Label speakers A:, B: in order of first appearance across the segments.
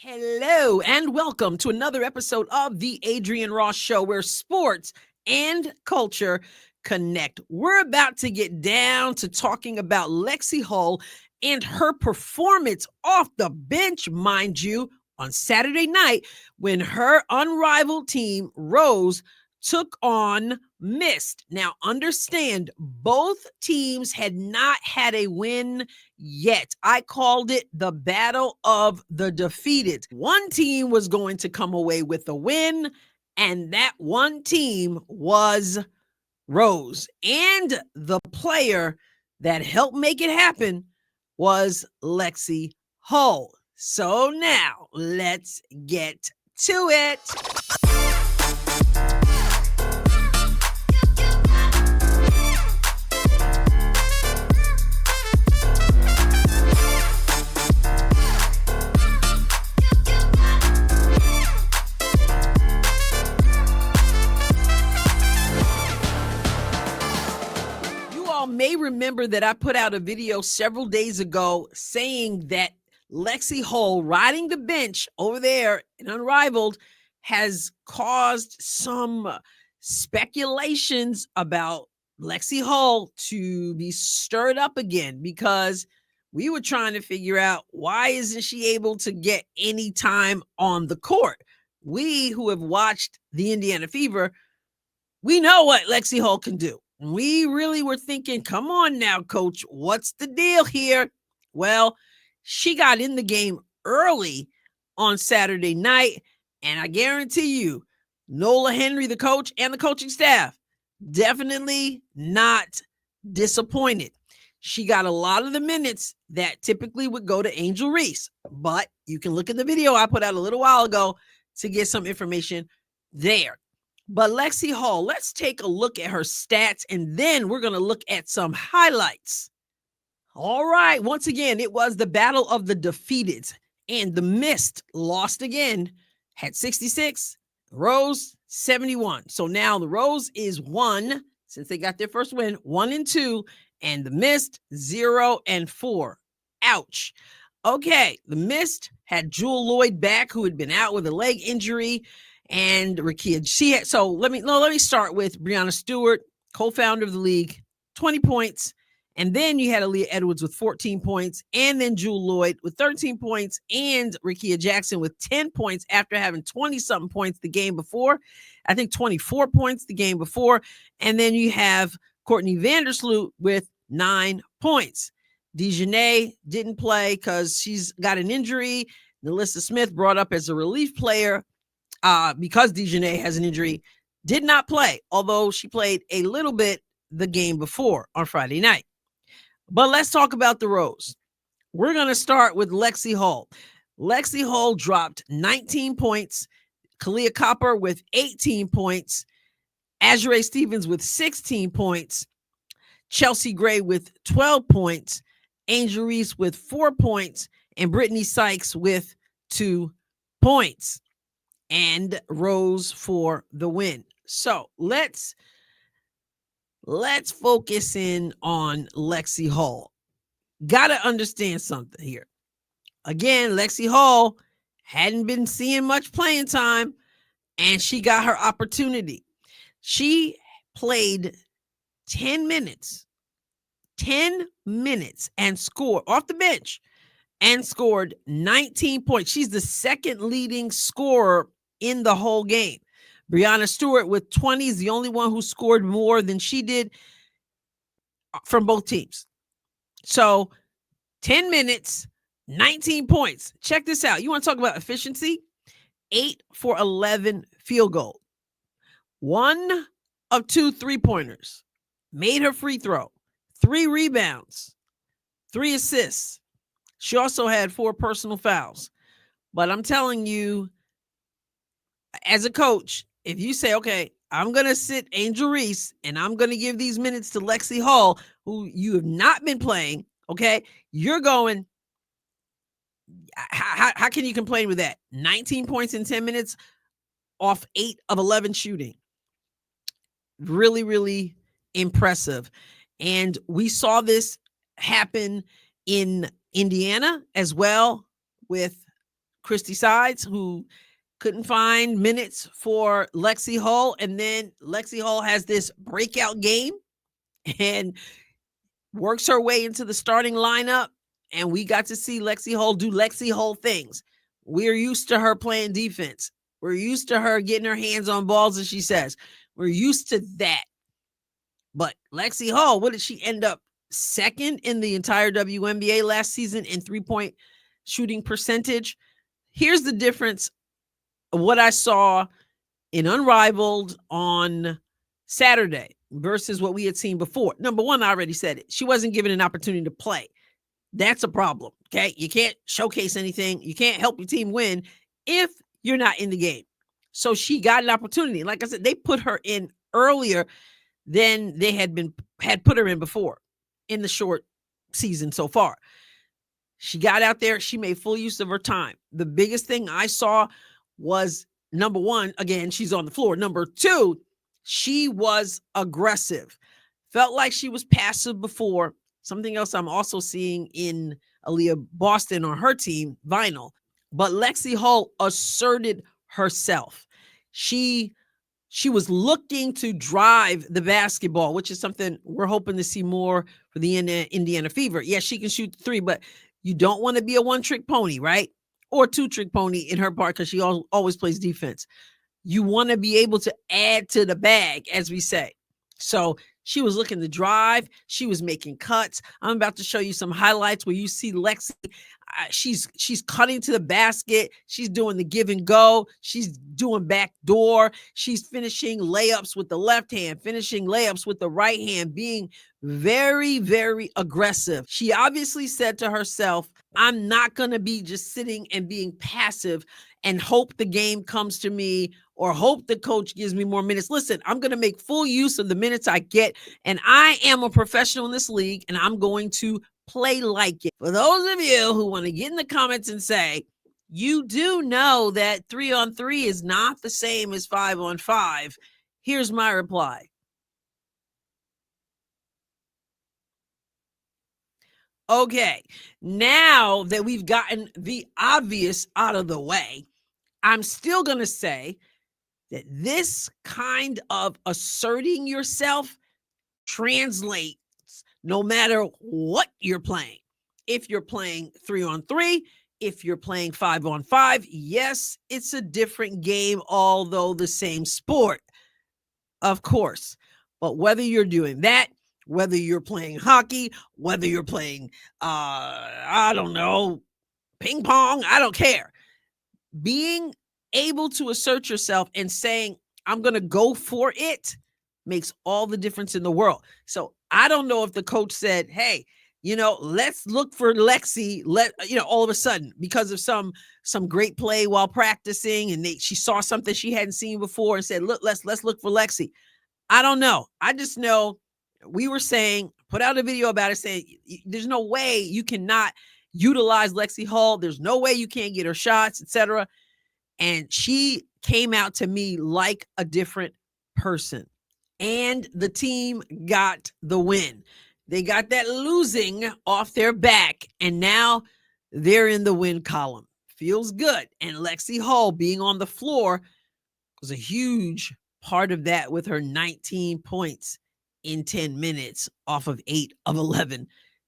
A: Hello and welcome to another episode of the Adrienne Ross Show, where sports and culture connect. We're about to get down to talking about Lexie Hull and her performance off the bench, mind you, on Saturday night when her Unrivaled team, Rose, took on Mist. Now, understand, both teams had not had a win yet. I called it the battle of the defeated. One team was going to come away with a win, and that one team was Rose. And the player that helped make it happen was Lexie Hull. So now let's get to it. May remember that I put out a video several days ago saying that Lexie Hull riding the bench over there in Unrivaled has caused some speculations about Lexie Hull to be stirred up again, because we were trying to figure out, why isn't she able to get any time on the court? We who have watched the Indiana Fever, we know what Lexie Hull can do. We really were thinking, come on now, coach, what's the deal here? Well, she got in the game early on Saturday night, and I guarantee you, Nola Henry, the coach, and the coaching staff, definitely not disappointed. She got a lot of the minutes that typically would go to Angel Reese, but you can look at the video I put out a little while ago to get some information there. But Lexie Hull, let's take a look at her stats, and then we're going to look at some highlights. All right. Once again, it was the battle of the defeated, and the Mist lost again, had 66, Rose 71. So now the Rose is 1, since they got their first win, 1-2, and the Mist 0-4. Ouch. Okay. The Mist had Jewel Lloyd back, who had been out with a leg injury. And Rakia, so let me start with Brianna Stewart, co-founder of the league, 20 points. And then you had Aaliyah Edwards with 14 points, and then Jewel Lloyd with 13 points, and Rakia Jackson with 10 points after having 20-something points the game before. I think 24 points the game before. And then you have Courtney Vandersloot with 9 points. Dejanay didn't play because she's got an injury. Nalissa Smith, brought up as a relief player, because Dejanay has an injury, did not play, although she played a little bit the game before on Friday night. But let's talk about the Rose. We're going to start with Lexie Hull. Lexie Hull dropped 19 points, Kalia Copper with 18 points, Azure Stevens with 16 points, Chelsea Gray with 12 points, Angel Reese with 4 points, and Brittany Sykes with 2 points. And Rose for the win. So let's focus in on Lexie Hull. Got to understand something here. Again, Lexie Hull hadn't been seeing much playing time, and she got her opportunity. She played 10 minutes and scored off the bench and scored 19 points. She's the second leading scorer in the whole game. Brianna Stewart with 20 is the only one who scored more than she did from both teams. So 10 minutes, 19 points. Check this out. You want to talk about efficiency? 8 for 11 field goal. 1 of 2 3-pointers. Made her free throw. 3 rebounds. 3 assists. She also had 4 personal fouls. But I'm telling you, as a coach, if you say, okay, I'm going to sit Angel Reese and I'm going to give these minutes to Lexie Hull, who you have not been playing, okay, you're going, how can you complain with that? 19 points in 10 minutes off 8 of 11 shooting. Really, really impressive. And we saw this happen in Indiana as well with Christy Sides, who couldn't find minutes for Lexie Hull. And then Lexie Hull has this breakout game and works her way into the starting lineup. And we got to see Lexie Hull do Lexie Hull things. We're used to her playing defense. We're used to her getting her hands on balls, as she says. We're used to that. But Lexie Hull, what did she end up? Second in the entire WNBA last season in three-point shooting percentage. Here's the difference of what I saw in Unrivaled on Saturday versus what we had seen before. Number one, I already said it. She wasn't given an opportunity to play. That's a problem, okay? You can't showcase anything. You can't help your team win if you're not in the game. So she got an opportunity. Like I said, they put her in earlier than they had put her in before in the short season so far. She got out there. She made full use of her time. The biggest thing I saw was, number one, again, she's on the floor. Number two, she was aggressive. Felt like she was passive before. Something else I'm also seeing in Aaliyah Boston on her team, Vinyl. But Lexie Hull asserted herself. She was looking to drive the basketball, which is something we're hoping to see more for the Indiana Fever. Yes, she can shoot the three, but you don't want to be a one-trick pony, right? Or two-trick pony in her part, because she always plays defense. You want to be able to add to the bag, as we say. So she was looking to drive. She was making cuts. I'm about to show you some highlights where you see Lexie. She's cutting to the basket. She's doing the give and go. She's doing back door. She's finishing layups with the left hand, finishing layups with the right hand, being very, very aggressive. She obviously said to herself, I'm not going to be just sitting and being passive and hope the game comes to me or hope the coach gives me more minutes. Listen, I'm going to make full use of the minutes I get, and I am a professional in this league, and I'm going to play like it. For those of you who want to get in the comments and say, you do know that 3-on-3 is not the same as 5-on-5, here's my reply. Okay, now that we've gotten the obvious out of the way, I'm still going to say that this kind of asserting yourself translates no matter what you're playing. If you're playing 3-on-3, if you're playing 5-on-5, yes, it's a different game, although the same sport, of course. But whether you're doing that, whether you're playing hockey, whether you're playing, I don't know, ping pong, I don't care. Being able to assert yourself and saying, I'm going to go for it makes all the difference in the world. So I don't know if the coach said, hey, let's look for Lexie, all of a sudden because of some great play while practicing. And she saw something she hadn't seen before and said, look, let's look for Lexie. I don't know. I just know we were saying, put out a video about it saying there's no way you cannot utilize Lexie Hull. There's no way you can't get her shots, etc. And she came out to me like a different person. And the team got the win. They got that losing off their back. And now they're in the win column. Feels good. And Lexie Hull being on the floor was a huge part of that with her 19 points in 10 minutes off of 8 of 11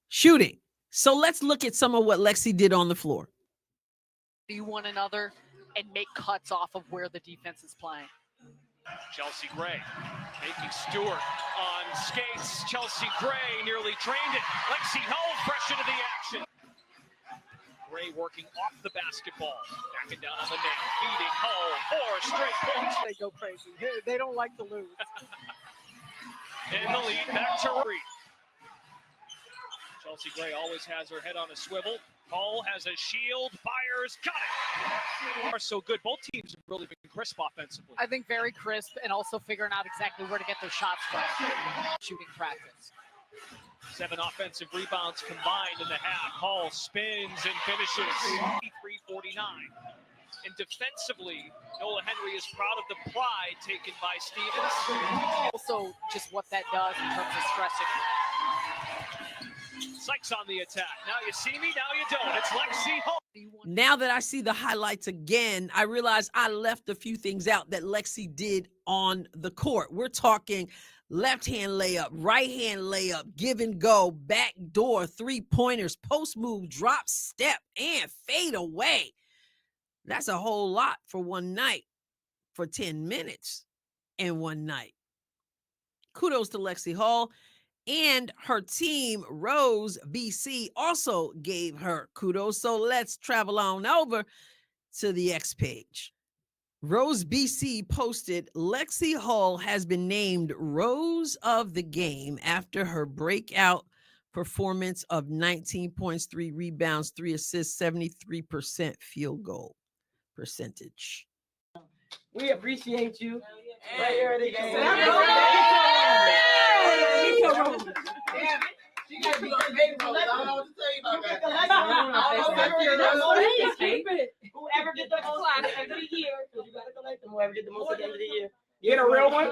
A: shooting. So let's look at some of what Lexie did on the floor.
B: You one another and make cuts off of where the defense is playing.
C: Chelsea Gray making Stewart on skates. Chelsea Gray nearly drained it. Lexie Hull fresh into the action. Gray working off the basketball. Backing down on the net. Feeding Hull. 4 straight points.
B: They go crazy. They don't like to lose.
C: And the lead back to Reed. Chelsea Gray always has her head on a swivel. Hull has a shield. Byers got it. Are so good. Both teams have really been crisp offensively.
B: I think very crisp and also figuring out exactly where to get their shots from. Shooting practice.
C: 7 offensive rebounds combined in the half. Hull spins and finishes. 53-49. And defensively, Nola Henry is proud of the pride taken by Stevens.
B: Also, just what that does in terms of stressing.
C: Sykes on the attack. Now you see me, now you don't. It's Lexie Hull.
A: Now that I see the highlights again, I realize I left a few things out that Lexie did on the court. We're talking left-hand layup, right-hand layup, give and go, back door, three-pointers, post move, drop step, and fade away. That's a whole lot for one night, for 10 minutes in one night. Kudos to Lexie Hull. And her team, Rose BC, also gave her kudos. So let's travel on over to the X page. Rose BC posted, Lexie Hull has been named Rose of the Game after her breakout performance of 19 points, 3 rebounds, 3 assists, 73% field goal percentage.
D: We appreciate you. Right here at the game. She got to be great. I don't know what to tell you about that. Whoever did the most at the end of the year, because you got to collect them. Whoever did the most at the end of the year.
E: Get a real one.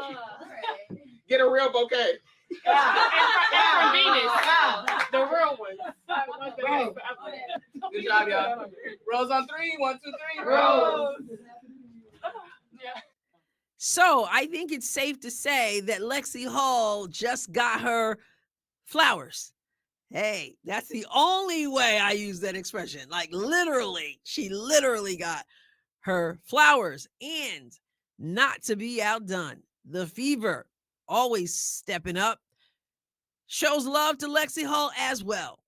E: Get a real bouquet.
D: And Venus. The real one.
E: Good job, y'all. Rose on 3. 1, 2, 3. Rose.
A: So I think it's safe to say that Lexie Hull just got her flowers. Hey, that's the only way I use that expression. Like literally, she literally got her flowers. And not to be outdone, the Fever, always stepping up, shows love to Lexie Hull as well.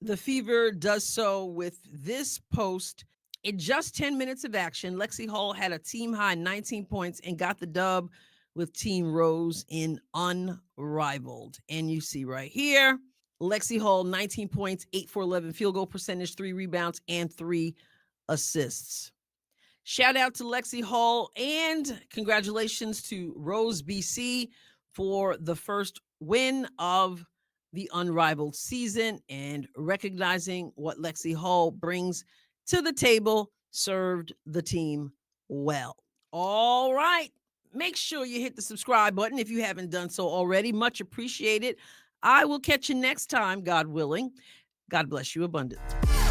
A: The Fever does so with this post. In just 10 minutes of action, Lexie Hull had a team high 19 points and got the dub with Team Rose in Unrivaled. And you see right here, Lexie Hull, 19 points, 8 for 11 field goal percentage, 3 rebounds, and 3 assists. Shout out to Lexie Hull and congratulations to Rose BC for the first win of the Unrivaled season and recognizing what Lexie Hull brings to the table, served the team well. All right. Make sure you hit the subscribe button if you haven't done so already. Much appreciated. I will catch you next time, God willing. God bless you abundantly.